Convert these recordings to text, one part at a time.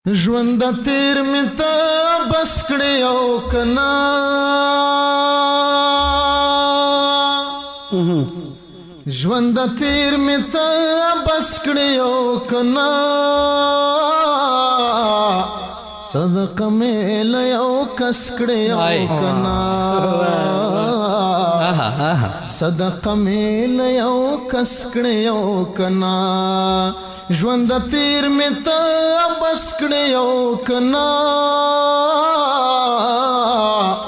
ژوند تیر می ته بس کړی او کنا ژوند تیر می ته بس کړی او کنا صدقه می لیو کس کړی او کنا صدقه می لیو کس کړی او کنا ژوند تیر می ته بس کړی او کنا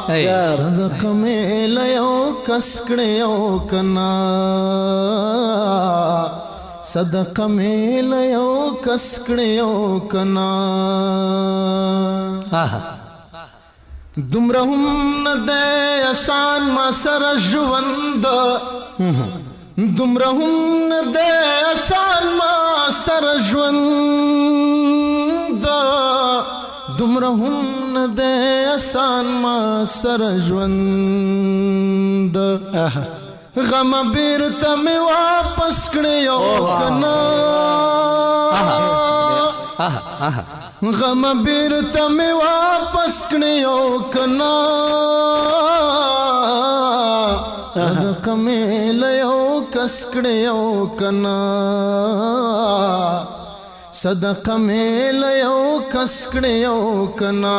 صدقه می لیو کس کړی او کنا صدقه می لیو کس کړی او کنا دومره هم نه دی آسان ما سره ژوند دومره هم نه دی آسان ما سره ژوند دومره هم نه دی آسان ما سره ژوند غم بیرته مې واپس کړی او کنا غم بیرته مې واپس کړی او کنا صدقه مې لیو کس کړی او کنا صدقه مې لیو کس کړی او کنا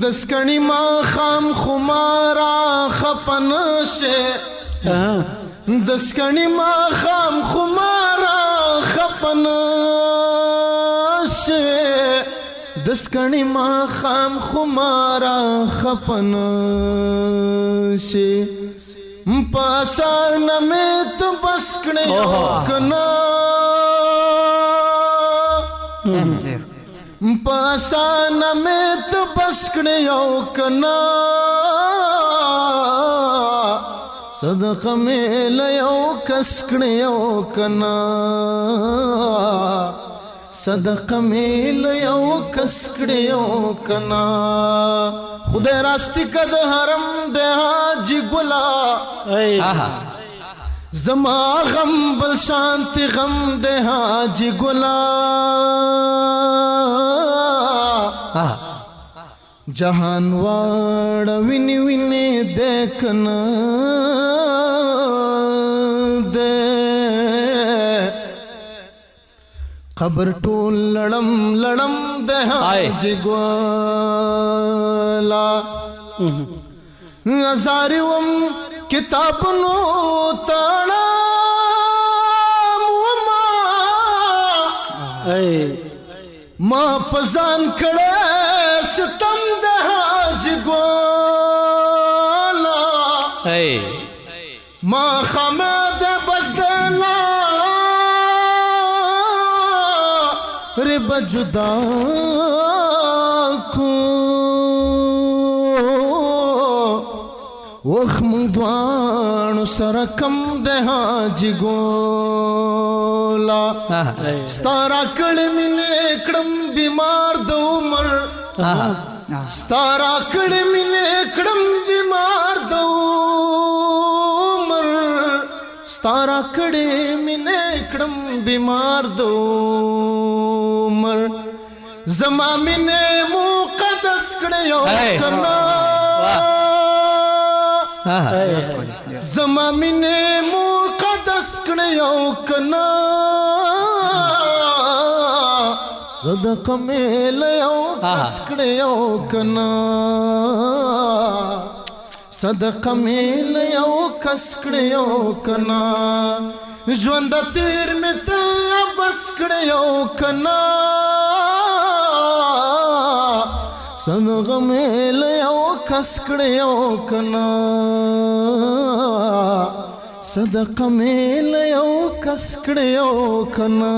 دسکنی ما خام خمارا خفن شه دسکنی ما خام خمارا خفن شه دسکنی ما خام خمارا خفن شه پاسان میں تو بس کڑے کنا پاسان میں تو بس کڑے کنا صدقه میں لیو کس کڑے کنا صدقه میں لیو کس کڑے کنا خدای راستی کد حرم دے حاجی گلا زما غم بل شانتی غم دے حاجی گلا جہان واڑ وینی وینی دیکھنا دے قبر ټول لړم لړم دے حاجی گلا ازاری وم کتاب نو تاڑا موما ما پزان کڑے ستم دے حاجی گولا ما خامد بس دینا رب جدا کو وخم دوانو سرکم دے حاجی گولا ستارا کڑی منے کڑم بیمار دو عمر ستارا کڑی منے کڑم بیمار دو عمر ستارا کڑی منے کڑم بیمار دو عمر زما منے مقدس کڑیو کنا زما مینه مقدس کړیو کنا صدقه مې لیو کس کړیو کنا صدقه مې لیو کس کړیو کنا ژوند تیر مې ته بس کړیو کنا صدقه مې لیو کس کړیو کنا صدقه مې لیو کس کړیو کنا